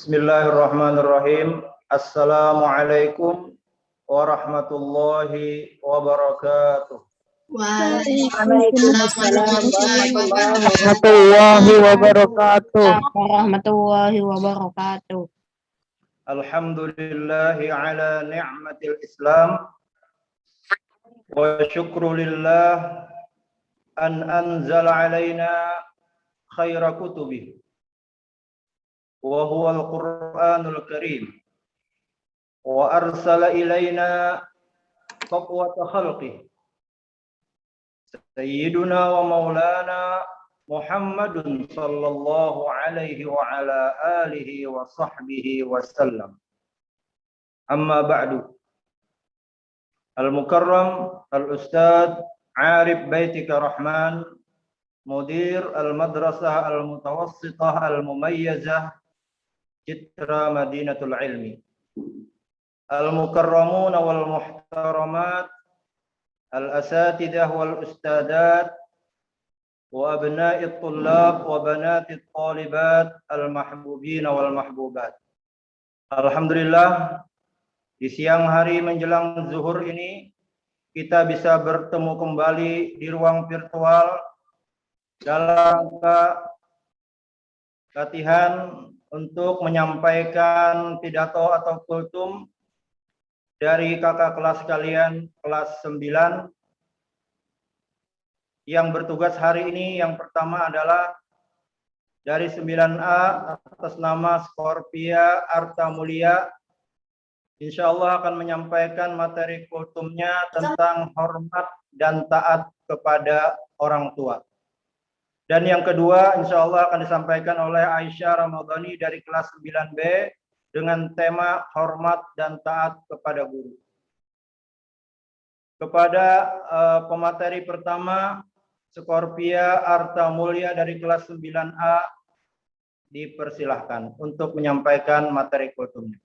Bismillahirrahmanirrahim. Assalamualaikum warahmatullahi wabarakatuh. Waalaikumsalam warahmatullahi wabarakatuh. warahmatullahi wabarakatuh. Alhamdulillahi ala ni'matil Islam wa syukru lillah an anzala alaina khaira kutubih wa huwa al-Qur'anul Karim wa arsala ilaina safwata khalqih Sayyiduna wa maulana Muhammadun sallallahu alaihi wa ala alihi wa sahbihi wa sallam. Amma ba'du. Al-Mukarram Al-Ustadz Arif Baitika Rahman, Mudir Al-Madrasah Al-Mutawassitah Al-Mumayyazah Citra Madinatul Ilmi. Al-Mukarramuna wal-Muhtaramat, Al-Asatidah wal-Ustadat, wa abna'it tullab wa banatit talibat, al-mahbubina wal-mahbubat. Alhamdulillah, di siang hari menjelang zuhur ini, kita bisa bertemu kembali di ruang virtual dalam rangka latihan untuk menyampaikan pidato atau kultum dari kakak kelas kalian, kelas 9, yang bertugas hari ini. Yang pertama adalah dari 9A atas nama Skorpia Arta Mulia, insya Allah akan menyampaikan materi kultumnya tentang hormat dan taat kepada orang tua. Dan yang kedua insya Allah akan disampaikan oleh Aisyah Ramadhani dari kelas 9B dengan tema hormat dan taat kepada guru. Kepada pemateri pertama, Skorpia Arta Mulia dari kelas 9A, dipersilahkan untuk menyampaikan materi kultumnya.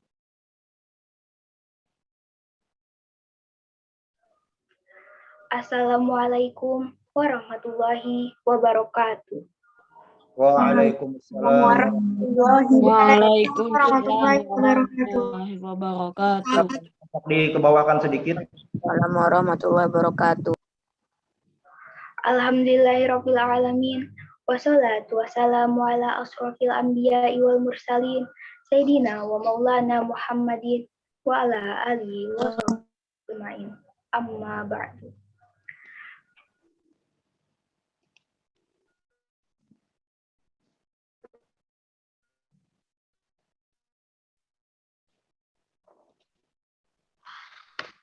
Assalamualaikum warahmatullahi wabarakatuh. Waalaikumsalam Waalaikumsalam warahmatullahi wabarakatuh. Dikebawahkan sedikit. Assalamualaikum warahmatullahi wabarakatuh. Alhamdulillahirabbil alamin. Wassalatu wassalamu ala asrofil anbiya'i wal mursalin Sayyidina wa maulana Muhammadin wa ala alihi wa sahbihi. Amma ba'du.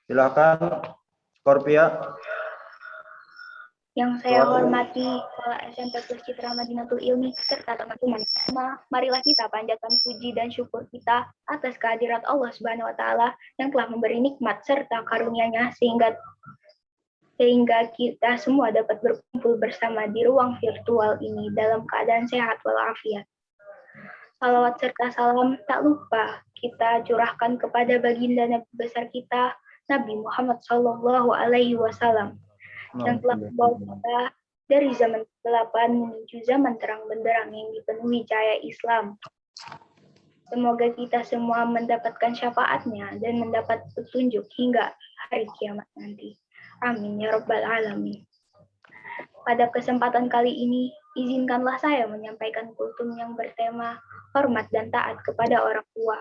Silakan Skorpia. Yang saya hormati Kepala SMP Plus Citra Madinatul Ilmi serta teman-teman semua, marilah kita panjatkan puji dan syukur kita atas kehadirat Allah Subhanahu wa taala yang telah memberi nikmat serta karunia-Nya sehingga kita semua dapat berkumpul bersama di ruang virtual ini dalam keadaan sehat walafiat. Salawat serta salam tak lupa kita curahkan kepada baginda Nabi besar kita, Nabi Muhammad Sallallahu Alaihi Wasallam, yang telah membawa kita dari zaman kegelapan menuju zaman terang benderang yang dipenuhi cahaya Islam. Semoga kita semua mendapatkan syafaatnya dan mendapat petunjuk hingga hari kiamat nanti. Amin ya rabbal alamin. Pada kesempatan kali ini, izinkanlah saya menyampaikan kultum yang bertema hormat dan taat kepada orang tua.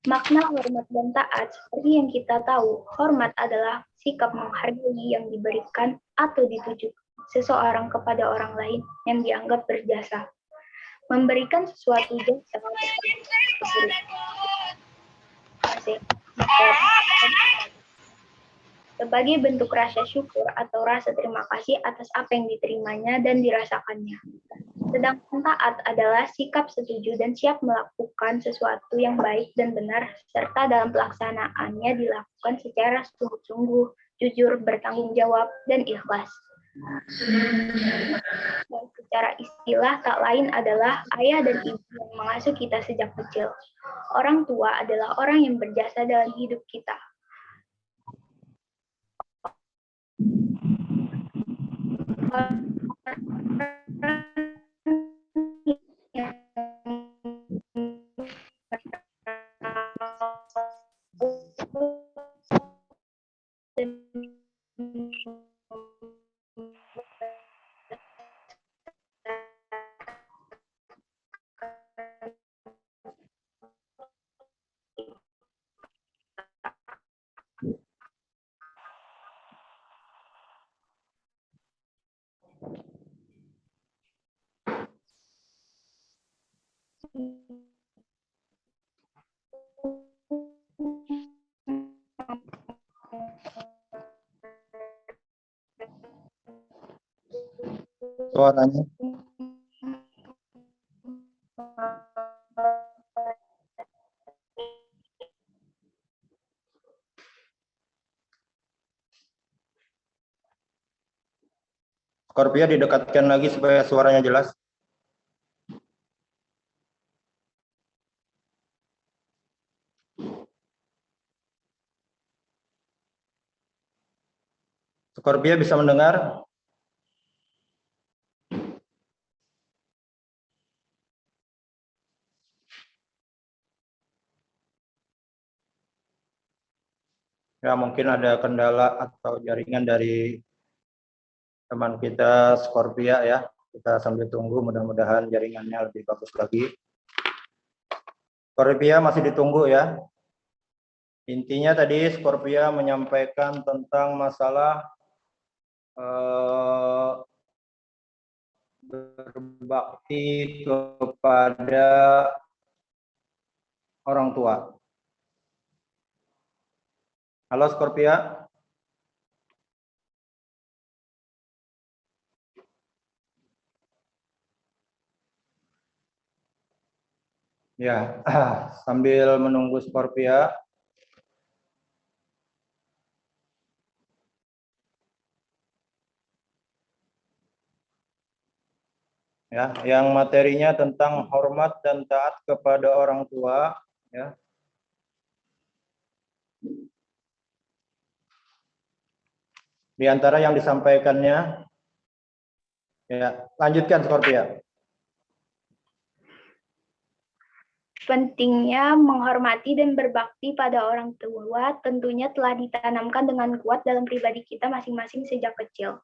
Makna hormat dan taat seperti yang kita tahu, hormat adalah sikap menghargai yang diberikan atau ditujukan seseorang kepada orang lain yang dianggap berjasa. Memberikan sesuatu jasa sebagai bentuk rasa syukur atau rasa terima kasih atas apa yang diterimanya dan dirasakannya. Sedangkan taat adalah sikap setuju dan siap melakukan sesuatu yang baik dan benar, serta dalam pelaksanaannya dilakukan secara sungguh-sungguh, jujur, bertanggung jawab, dan ikhlas. Dan secara istilah tak lain adalah ayah dan ibu yang mengasuh kita sejak kecil. Orang tua adalah orang yang berjasa dalam hidup kita. Suaranya. Scorpia didekatkan lagi supaya suaranya jelas. Scorpia bisa mendengar? Ya, mungkin ada kendala atau jaringan dari teman kita Scorpia ya. Kita sambil tunggu, mudah-mudahan jaringannya lebih bagus lagi. Scorpia masih ditunggu ya. Intinya tadi Scorpia menyampaikan tentang masalah berbakti kepada orang tua. Halo Scorpia. Ya, sambil menunggu Scorpia. Ya, yang materinya tentang hormat dan taat kepada orang tua, ya. Di antara yang disampaikannya, ya, lanjutkan Scorpia. Pentingnya menghormati dan berbakti pada orang tua tentunya telah ditanamkan dengan kuat dalam pribadi kita masing-masing sejak kecil.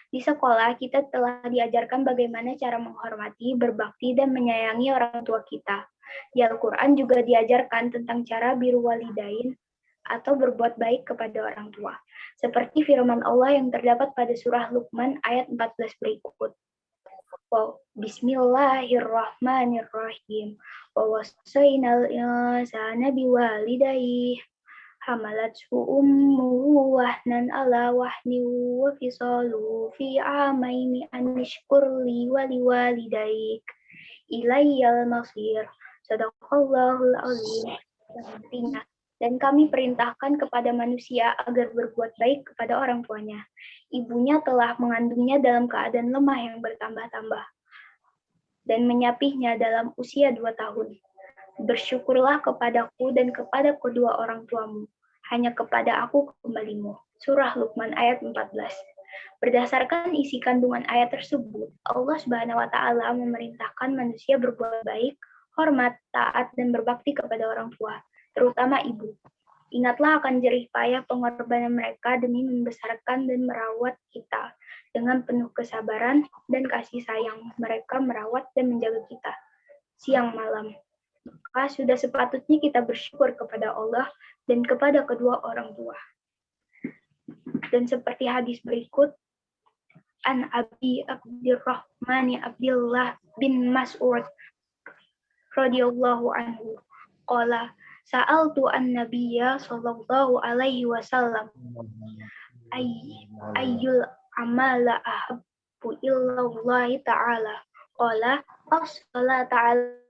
Di sekolah, kita telah diajarkan bagaimana cara menghormati, berbakti, dan menyayangi orang tua kita. Di Al-Quran juga diajarkan tentang cara biru walidain atau berbuat baik kepada orang tua. Seperti firman Allah yang terdapat pada surah Luqman ayat 14 berikut. Bismillahirrahmanirrahim. Wa wasainal insana biwalidayhi hamalathu ummuhu wahnan ala wahni wa fisaluhu fi amaini an nishkur li wa liwalidayk ilayyal masir. Sadaqallahul azim. Artinya, dan kami perintahkan kepada manusia agar berbuat baik kepada orang tuanya. Ibunya telah mengandungnya dalam keadaan lemah yang bertambah-tambah dan menyapihnya dalam usia 2 tahun. Bersyukurlah kepadaku dan kepada kedua orang tuamu. Hanya kepada aku kembalimu. Surah Luqman ayat 14. Berdasarkan isi kandungan ayat tersebut, Allah Subhanahu wa taala memerintahkan manusia berbuat baik, hormat, taat, dan berbakti kepada orang tua, terutama ibu. Ingatlah akan jerih payah pengorbanan mereka demi membesarkan dan merawat kita. Dengan penuh kesabaran dan kasih sayang, mereka merawat dan menjaga kita siang malam. Maka sudah sepatutnya kita bersyukur kepada Allah dan kepada kedua orang tua. Dan seperti hadis berikut, An Abi Abdurrahman Abdullah bin Mas'ud radhiyallahu anhu qala sa'altu an-nabiyya sallallahu alaihi wasallam ayyul amala ahabbu illallahi ta'ala qala as-salatu ta'ala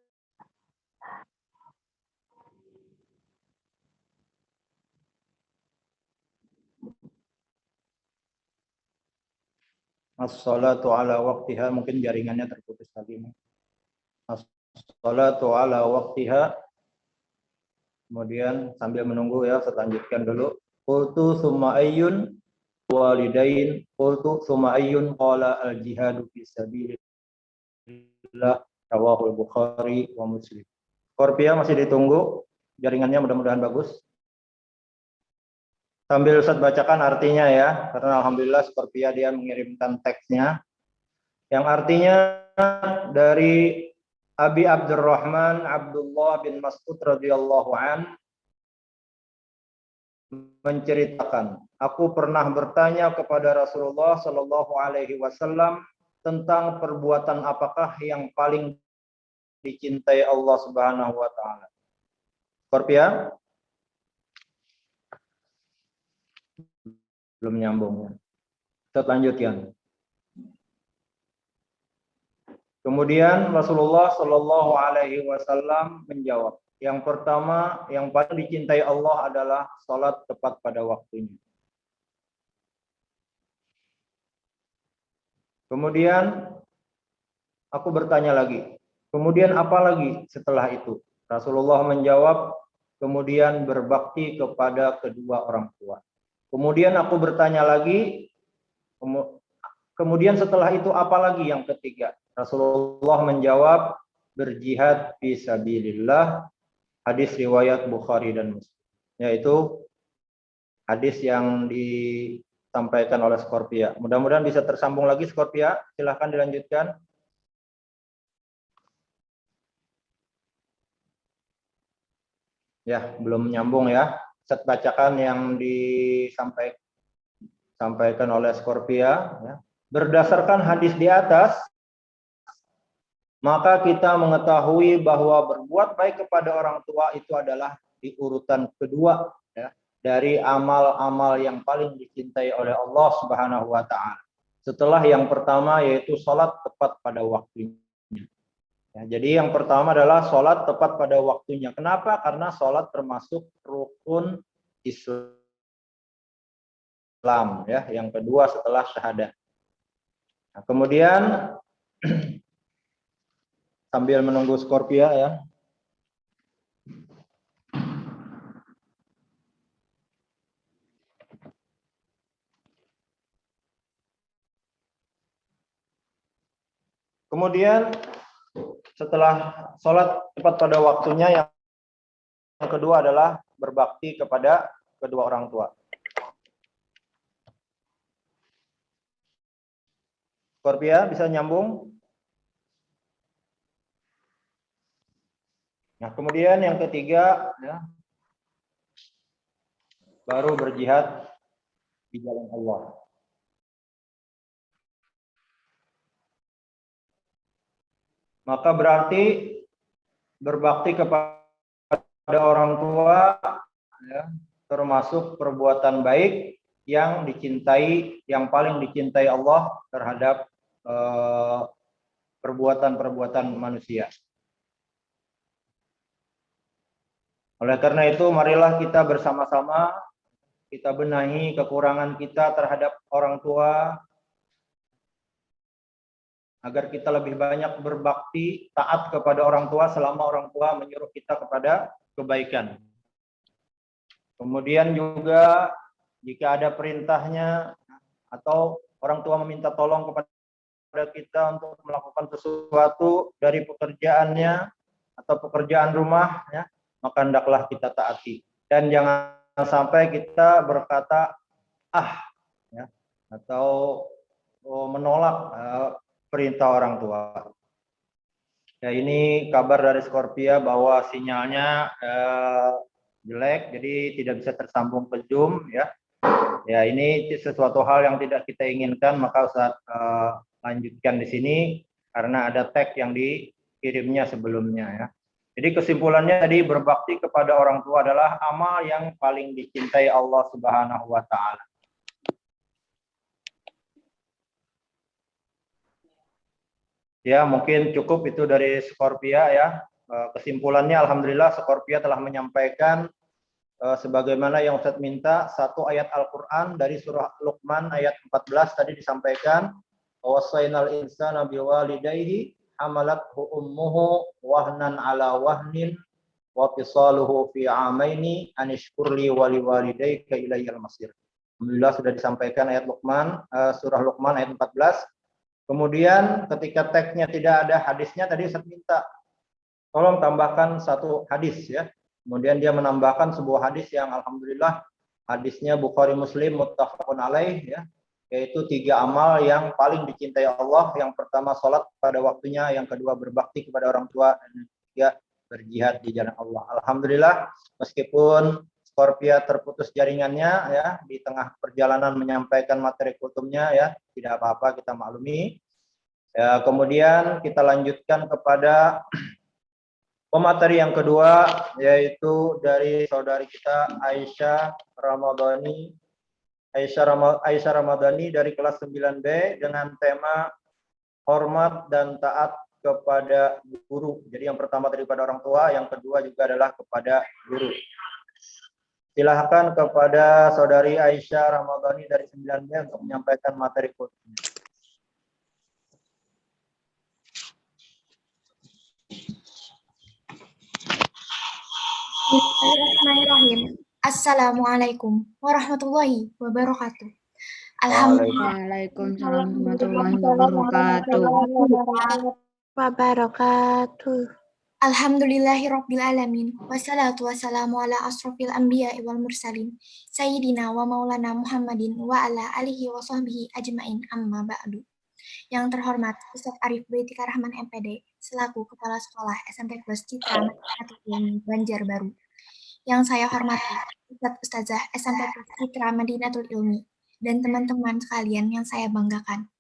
As-salatu ala waqtiha, mungkin jaringannya terputus tadi. As-salatu ala waqtiha. Kemudian sambil menunggu ya, saya lanjutkan dulu. Qultu summa ayyun walidain, qultu summa ayyun qala al-jihadu fi sabilillah, rawahul Bukhari wa Muslim. Scorpia masih ditunggu, jaringannya mudah-mudahan bagus. Sambil Ustaz bacakan artinya ya, karena alhamdulillah Scorpia dia mengirimkan teksnya. Yang artinya dari Abi Abdurrahman Abdullah bin Mas'ud radhiyallahu an menceritakan, aku pernah bertanya kepada Rasulullah sallallahu alaihi wasallam tentang perbuatan apakah yang paling dicintai Allah Subhanahu wa taala? Scorpia? Belum nyambung ya. Kita lanjutkan. Kemudian Rasulullah Shallallahu alaihi wasallam menjawab, yang pertama, yang paling dicintai Allah adalah salat tepat pada waktunya. Kemudian aku bertanya lagi, kemudian apa lagi setelah itu? Rasulullah menjawab, kemudian berbakti kepada kedua orang tua. Kemudian aku bertanya lagi, kemudian setelah itu apa lagi yang ketiga? Rasulullah menjawab, berjihad fi sabilillah, hadis riwayat Bukhari dan Muslim. Yaitu hadis yang disampaikan oleh Scorpia. Mudah-mudahan bisa tersambung lagi Scorpia. Silahkan dilanjutkan. Ya, belum nyambung ya. Saya bacakan yang disampaikan oleh Scorpia. Ya. Berdasarkan hadis di atas, maka kita mengetahui bahwa berbuat baik kepada orang tua itu adalah di urutan kedua ya, dari amal-amal yang paling dicintai oleh Allah Subhanahu wa taala. Setelah yang pertama yaitu salat tepat pada waktunya. Ya, jadi yang pertama adalah salat tepat pada waktunya. Kenapa? Karena salat termasuk rukun Islam ya, yang kedua setelah syahadat. Nah, kemudian sambil menunggu Scorpia ya. Kemudian setelah sholat tepat pada waktunya, yang kedua adalah berbakti kepada kedua orang tua. Scorpia bisa nyambung? Nah, kemudian yang ketiga, ya, baru berjihad di jalan Allah. Maka berarti berbakti kepada orang tua, ya, termasuk perbuatan baik yang dicintai, yang paling dicintai Allah terhadap perbuatan-perbuatan manusia. Oleh karena itu, marilah kita bersama-sama kita benahi kekurangan kita terhadap orang tua, agar kita lebih banyak berbakti, taat kepada orang tua selama orang tua menyuruh kita kepada kebaikan. Kemudian juga jika ada perintahnya atau orang tua meminta tolong kepada kita untuk melakukan sesuatu dari pekerjaannya atau pekerjaan rumah, ya, maka hendaklah kita taati. Dan jangan sampai kita berkata ya, atau menolak perintah orang tua. Ya, ini kabar dari Scorpia bahwa sinyalnya jelek, jadi tidak bisa tersambung ke Zoom ya. Ya, ini sesuatu hal yang tidak kita inginkan, maka Ustaz lanjutkan di sini karena ada tag yang dikirimnya sebelumnya ya. Jadi kesimpulannya tadi, berbakti kepada orang tua adalah amal yang paling dicintai Allah Subhanahu wa taala. Ya, mungkin cukup itu dari Scorpia ya. Kesimpulannya alhamdulillah Scorpia telah menyampaikan sebagaimana yang Ustaz minta, satu ayat Al-Qur'an dari surah Luqman ayat 14 tadi disampaikan, wasainal insana biwalidayhi hamalathu ummuhu wahnan ala wahnin wa fisaluhu fi amaini anishkurli waliwalidayka ilayyal masir. Alhamdulillah sudah disampaikan ayat Luqman, surah Luqman ayat 14. Kemudian ketika teksnya tidak ada hadisnya, tadi saya minta tolong tambahkan satu hadis ya. Kemudian dia menambahkan sebuah hadis yang alhamdulillah hadisnya Bukhari Muslim muttafaqun alaih ya, yaitu 3 amal yang paling dicintai Allah. Yang pertama salat pada waktunya, yang kedua berbakti kepada orang tua, dan yang ketiga berjihad di jalan Allah. Alhamdulillah meskipun Scorpia terputus jaringannya ya di tengah perjalanan menyampaikan materi kultumnya ya, tidak apa-apa, kita maklumi. Ya, kemudian kita lanjutkan kepada Pemateri yang kedua yaitu dari saudari kita Aisyah Ramadhani dari kelas 9B dengan tema hormat dan taat kepada guru. Jadi yang pertama daripada orang tua, yang kedua juga adalah kepada guru. Silahkan kepada saudari Aisyah Ramadhani dari 9B untuk menyampaikan materi kultum. Bismillahirrahmanirrahim. Assalamualaikum warahmatullahi wabarakatuh. Waalaikumsalam warahmatullahi wabarakatuh. Wabarakatuh. Alhamdulillahirabbil alamin. Wassalatu wassalamu ala asrofil anbiya'i wal mursalin. Sayyidina wa maulana Muhammadin wa ala alihi wa sahbihi ajmain amma ba'du. Yang terhormat Ustaz Arif Baitika Rahman MPD selaku Kepala Sekolah SMP Plus Citra Madinatul Ilmi Banjarbaru. Yang saya hormati Ustazah SMP Plus Citra Madinatul Ilmi dan teman-teman sekalian yang saya banggakan.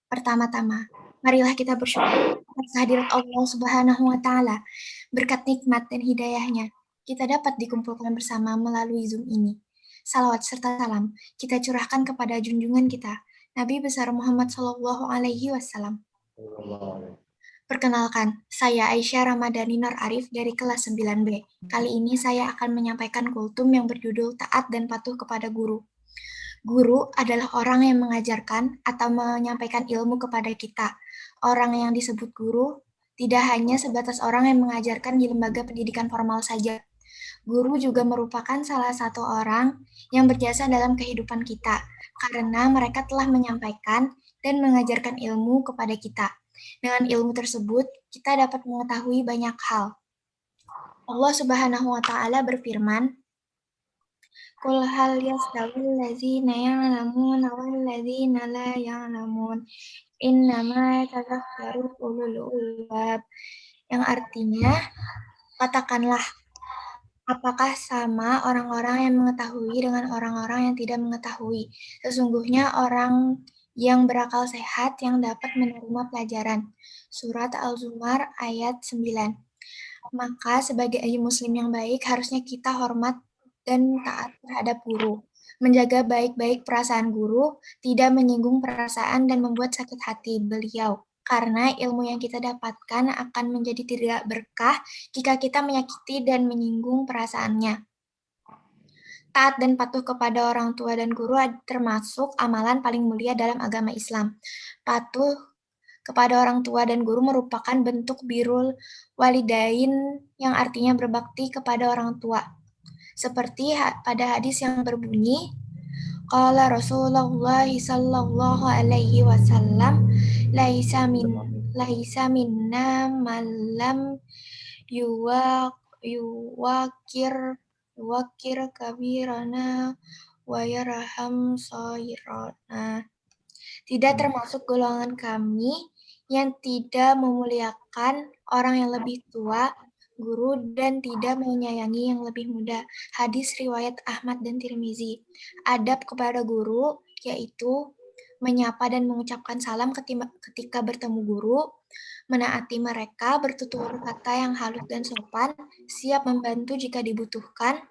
Pertama-tama, marilah kita bersyukur atas kehadirat Allah Subhanahu wa Ta'ala. Berkat nikmat dan hidayahnya, kita dapat dikumpulkan bersama melalui Zoom ini. Salawat serta salam kita curahkan kepada junjungan kita, Nabi besar Muhammad Sallallahu Alaihi Wasallam. Perkenalkan, saya Aisyah Ramadhani Nur Arif dari kelas 9B. Kali ini saya akan menyampaikan kultum yang berjudul Taat dan Patuh kepada Guru. Guru adalah orang yang mengajarkan atau menyampaikan ilmu kepada kita. Orang yang disebut guru tidak hanya sebatas orang yang mengajarkan di lembaga pendidikan formal saja. Guru juga merupakan salah satu orang yang berjasa dalam kehidupan kita, karena mereka telah menyampaikan dan mengajarkan ilmu kepada kita. Dengan ilmu tersebut, kita dapat mengetahui banyak hal. Allah Subhanahu wa Ta'ala berfirman, Qul hal yastawil ladzina ya'lamuna wal ladzina la ya'lamun innama tadhakkaru ulul albab. Yang artinya, katakanlah, apakah sama orang-orang yang mengetahui dengan orang-orang yang tidak mengetahui? Sesungguhnya orang yang berakal sehat yang dapat menerima pelajaran. Surat Al-Zumar ayat 9. Maka sebagai muslim yang baik, harusnya kita hormat dan taat terhadap guru. Menjaga baik-baik perasaan guru, tidak menyinggung perasaan dan membuat sakit hati beliau. Karena ilmu yang kita dapatkan akan menjadi tidak berkah jika kita menyakiti dan menyinggung perasaannya. Taat dan patuh kepada orang tua dan guru termasuk amalan paling mulia dalam agama Islam. Patuh kepada orang tua dan guru merupakan bentuk birrul walidain yang artinya berbakti kepada orang tua. Seperti pada hadis yang berbunyi, Qala Rasulullah sallallahu alaihi wasallam, laisa minna man lam yuwakir kabirana wa yarham sairana. Tidak termasuk golongan kami yang tidak memuliakan orang yang lebih tua, guru, dan tidak menyayangi yang lebih muda. Hadis riwayat Ahmad dan Tirmizi. Adab kepada guru yaitu menyapa dan mengucapkan salam ketika bertemu guru, menaati mereka, bertutur kata yang halus dan sopan, siap membantu jika dibutuhkan,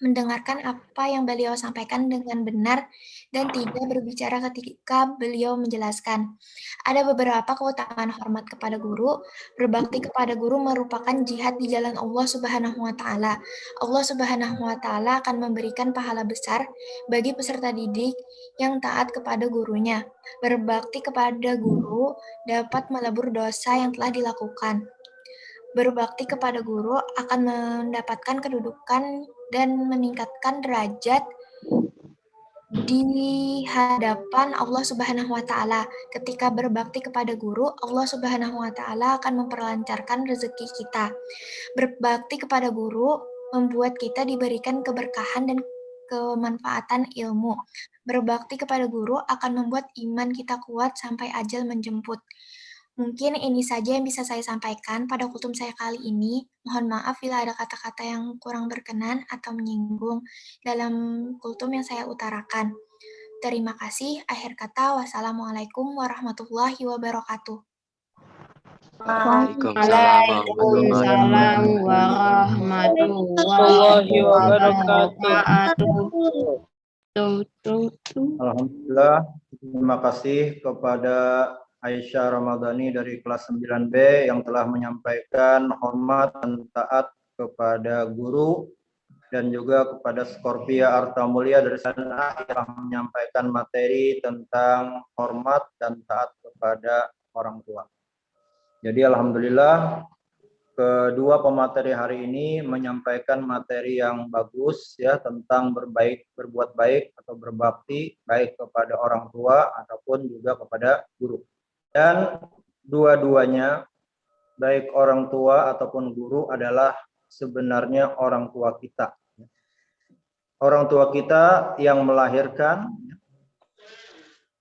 mendengarkan apa yang beliau sampaikan dengan benar, dan tidak berbicara ketika beliau menjelaskan. Ada beberapa keutamaan hormat kepada guru. Berbakti kepada guru merupakan jihad di jalan Allah Subhanahu wa Ta'ala. Allah Subhanahu wa Ta'ala akan memberikan pahala besar bagi peserta didik yang taat kepada gurunya. Berbakti kepada guru dapat melebur dosa yang telah dilakukan. Berbakti kepada guru akan mendapatkan kedudukan dan meningkatkan derajat di hadapan Allah Subhanahu wa Ta'ala. Ketika berbakti kepada guru, Allah Subhanahu wa Ta'ala akan memperlancarkan rezeki kita. Berbakti kepada guru membuat kita diberikan keberkahan dan kemanfaatan ilmu. Berbakti kepada guru akan membuat iman kita kuat sampai ajal menjemput. Mungkin ini saja yang bisa saya sampaikan pada kultum saya kali ini. Mohon maaf bila ada kata-kata yang kurang berkenan atau menyinggung dalam kultum yang saya utarakan. Terima kasih. Akhir kata, wassalamualaikum warahmatullahi wabarakatuh. Waalaikumsalam warahmatullahi wabarakatuh. Alhamdulillah, terima kasih kepada Aisyah Ramadhani dari kelas 9B yang telah menyampaikan hormat dan taat kepada guru, dan juga kepada Skorpia Arta Mulia dari sana yang menyampaikan materi tentang hormat dan taat kepada orang tua. Jadi alhamdulillah kedua pemateri hari ini menyampaikan materi yang bagus ya tentang berbuat baik atau berbakti baik kepada orang tua ataupun juga kepada guru. Dan dua-duanya baik orang tua ataupun guru adalah sebenarnya orang tua kita. Orang tua kita yang melahirkan,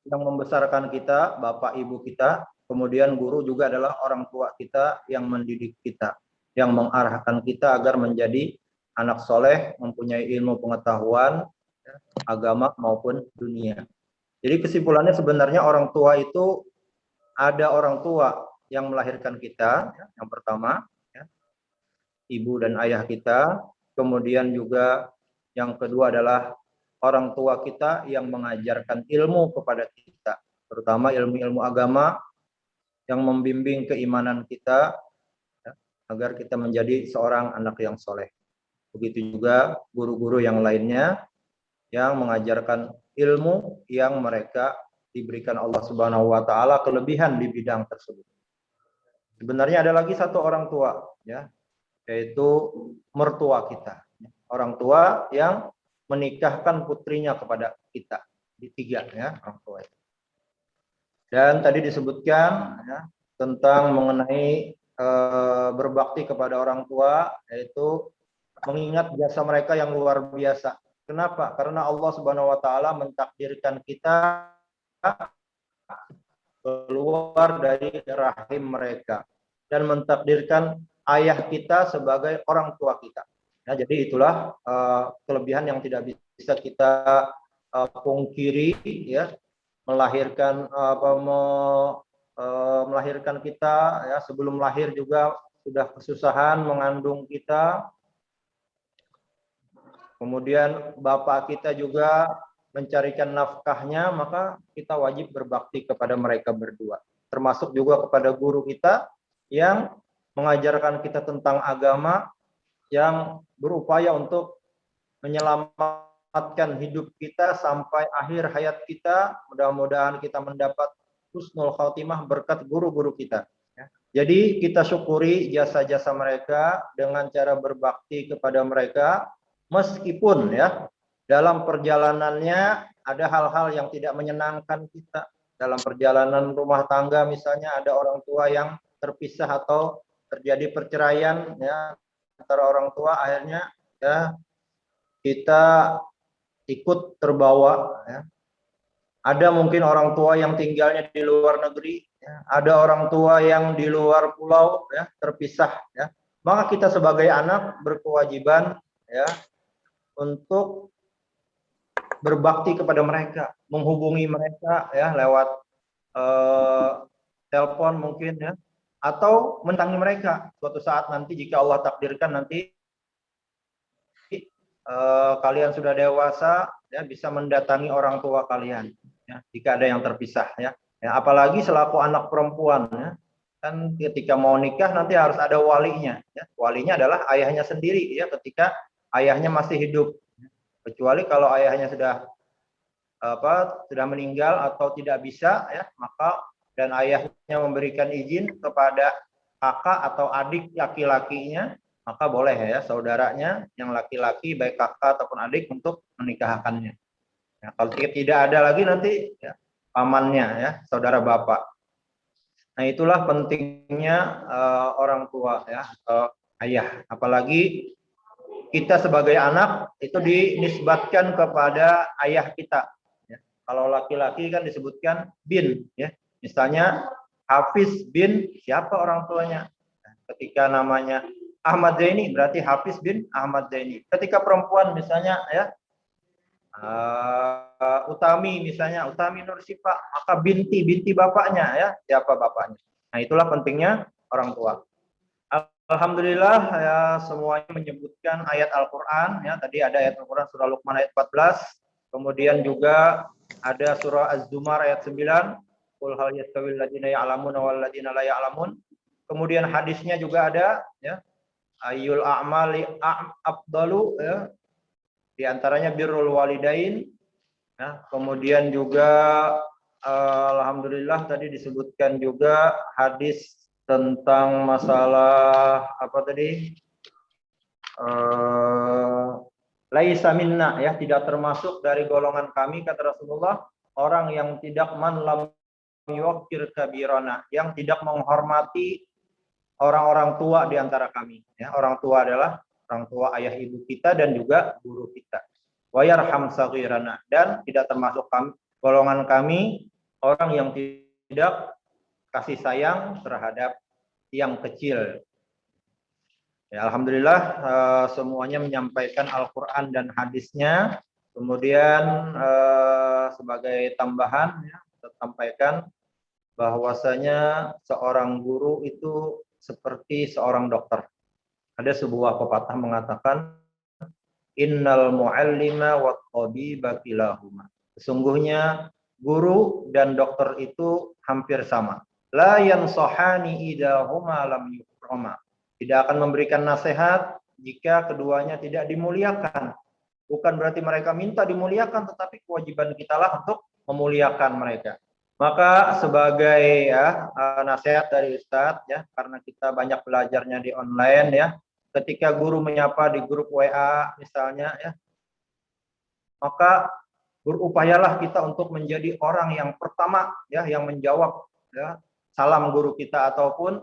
yang membesarkan kita, bapak ibu kita. Kemudian guru juga adalah orang tua kita yang mendidik kita, yang mengarahkan kita agar menjadi anak soleh, mempunyai ilmu pengetahuan, agama maupun dunia. Jadi kesimpulannya sebenarnya orang tua itu ada orang tua yang melahirkan kita, yang pertama, ibu dan ayah kita. Kemudian juga yang kedua adalah orang tua kita yang mengajarkan ilmu kepada kita, terutama ilmu-ilmu agama, yang membimbing keimanan kita ya, agar kita menjadi seorang anak yang soleh. Begitu juga guru-guru yang lainnya yang mengajarkan ilmu yang mereka diberikan Allah Subhanahu wa taala kelebihan di bidang tersebut. Sebenarnya ada lagi satu orang tua ya, yaitu mertua kita. Orang tua yang menikahkan putrinya kepada kita. Di tiga ya orang tua itu. Dan tadi disebutkan ya, tentang mengenai berbakti kepada orang tua, yaitu mengingat jasa mereka yang luar biasa. Kenapa? Karena Allah Subhanahu wa taala mentakdirkan kita keluar dari rahim mereka dan mentakdirkan ayah kita sebagai orang tua kita. Ya, jadi itulah kelebihan yang tidak bisa kita pungkiri ya. Melahirkan kita ya, sebelum lahir juga sudah kesusahan mengandung kita. Kemudian bapak kita juga mencarikan nafkahnya, maka kita wajib berbakti kepada mereka berdua. Termasuk juga kepada guru kita yang mengajarkan kita tentang agama, yang berupaya untuk menyelamatkan hidup kita sampai akhir hayat kita. Mudah-mudahan kita mendapat husnul khatimah berkat guru-guru kita. Jadi kita syukuri jasa-jasa mereka dengan cara berbakti kepada mereka, meskipun ya dalam perjalanannya ada hal-hal yang tidak menyenangkan kita. Dalam perjalanan rumah tangga misalnya ada orang tua yang terpisah atau terjadi perceraian ya antara orang tua, akhirnya ya kita ikut terbawa ya. Ada mungkin orang tua yang tinggalnya di luar negeri ya. Ada orang tua yang di luar pulau ya, terpisah ya. Maka kita sebagai anak berkewajiban ya untuk berbakti kepada mereka, menghubungi mereka ya lewat telepon mungkin ya, atau mendatangi mereka suatu saat nanti jika Allah takdirkan nanti kalian sudah dewasa ya, bisa mendatangi orang tua kalian ya, jika ada yang terpisah ya. Apalagi selaku anak perempuan ya, kan ketika mau nikah nanti harus ada walinya ya. Walinya adalah ayahnya sendiri ya, ketika ayahnya masih hidup. Kecuali kalau ayahnya sudah meninggal atau tidak bisa ya, maka dan ayahnya memberikan izin kepada kakak atau adik laki-lakinya, maka boleh ya saudaranya yang laki-laki baik kakak ataupun adik untuk menikahkannya. Ya, kalau tidak ada lagi nanti ya, pamannya ya, saudara bapak. Nah itulah pentingnya orang tua ya, ayah. Apalagi kita sebagai anak itu dinisbatkan kepada ayah kita. Ya. Kalau laki-laki kan disebutkan bin ya. Misalnya Hafiz bin siapa orang tuanya? Nah, ketika namanya Ahmad Zaini berarti Hafiz bin Ahmad Zaini. Ketika perempuan misalnya ya Utami misalnya Utami Nur Sifa, maka binti bapaknya ya, siapa bapaknya. Nah itulah pentingnya orang tua. Alhamdulillah ya, semuanya menyebutkan ayat Al-Qur'an ya. Tadi ada ayat Al-Qur'an surah Luqman ayat 14, kemudian juga ada surah Az-Zumar ayat 9, qul hal yastawil ladzina ya'lamun wal ladzina la ya'lamun. Kemudian hadisnya juga ada ya. Ayyul a'mali afdalu ya. Di antaranya birrul walidain ya. Kemudian juga alhamdulillah tadi disebutkan juga hadis tentang masalah apa tadi? Laisa minna ya, tidak termasuk dari golongan kami kata Rasulullah, orang yang tidak man lam yuqir kabirana, yang tidak menghormati orang-orang tua di antara kami ya. Orang tua adalah orang tua ayah ibu kita dan juga guru kita. Wa yarham saghirana, dan tidak termasuk kami, golongan kami orang yang tidak kasih sayang terhadap yang kecil. Ya, alhamdulillah semuanya menyampaikan Al-Qur'an dan hadisnya. Kemudian sebagai tambahan ya, saya sampaikan bahwasanya seorang guru itu seperti seorang dokter. Ada sebuah pepatah mengatakan innal muallima wat tabiba kilahuma. Sesungguhnya guru dan dokter itu hampir sama. La yansahani idahuma lam yukrama. Tidak akan memberikan nasihat jika keduanya tidak dimuliakan. Bukan berarti mereka minta dimuliakan, tetapi kewajiban kitalah untuk memuliakan mereka. Maka sebagai ya, nasihat dari Ustadz ya, karena kita banyak belajarnya di online ya, ketika guru menyapa di grup WA misalnya ya, maka berupayalah kita untuk menjadi orang yang pertama ya, yang menjawab ya, salam guru kita ataupun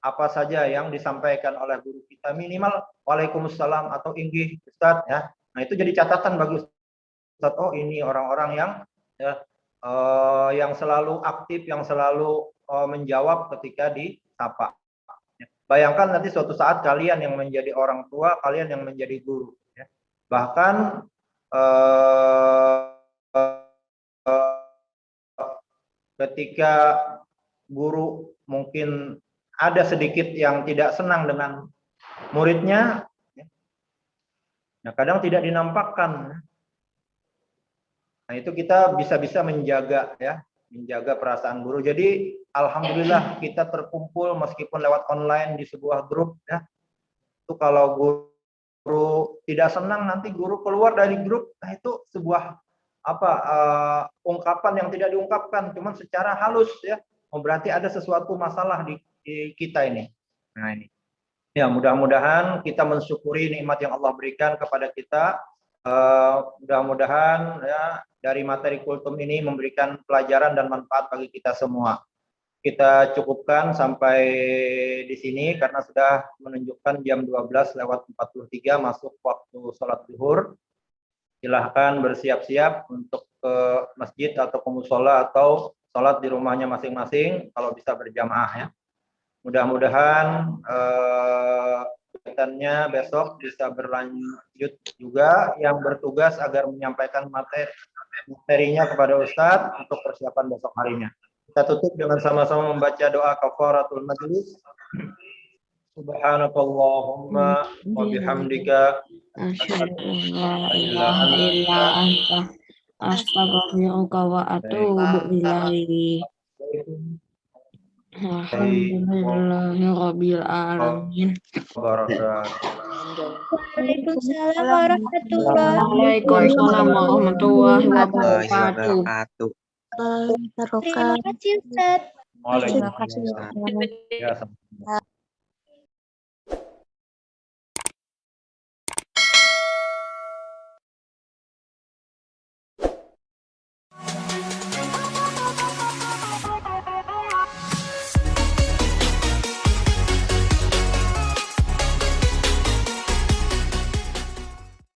apa saja yang disampaikan oleh guru kita, minimal Waalaikumsalam atau inggih Ustadz ya. Nah itu jadi catatan bagi Ustadz, oh ini orang-orang yang ya, yang selalu aktif, yang selalu menjawab ketika disapa. Bayangkan nanti suatu saat kalian yang menjadi orang tua, kalian yang menjadi guru. Ya. Bahkan ketika guru mungkin ada sedikit yang tidak senang dengan muridnya, ya. Nah kadang tidak dinampakkan. Nah itu kita bisa menjaga ya, menjaga perasaan guru. Jadi alhamdulillah kita terkumpul meskipun lewat online di sebuah grup ya. Itu kalau guru tidak senang nanti guru keluar dari grup, nah itu sebuah ungkapan yang tidak diungkapkan, cuman secara halus ya. Oh, berarti ada sesuatu masalah di kita ini. Nah ini. Ya mudah-mudahan kita mensyukuri nikmat yang Allah berikan kepada kita. Mudah-mudahan ya dari materi kultum ini memberikan pelajaran dan manfaat bagi kita semua. Kita cukupkan sampai di sini karena sudah menunjukkan jam 12:43 masuk waktu sholat zuhur. Silahkan bersiap-siap untuk ke masjid atau ke musola atau sholat di rumahnya masing-masing kalau bisa berjamaah ya. Mudah-mudahan kegiatannya besok bisa berlanjut juga, yang bertugas agar menyampaikan materinya kepada Ustadz untuk persiapan besok harinya. Kita tutup dengan sama-sama membaca doa kafaratul majlis. Subhanakallahumma wa bihamdika asyhadu an la ilaha illa anta astaghfiruka wa atubu ilaik. Alhamdulillahirabbil alamin. Waalaikumsalam warahmatullahi wabarakatuh. Terima kasih Ustaz. Waalaikumsalam. Ya, sama-sama.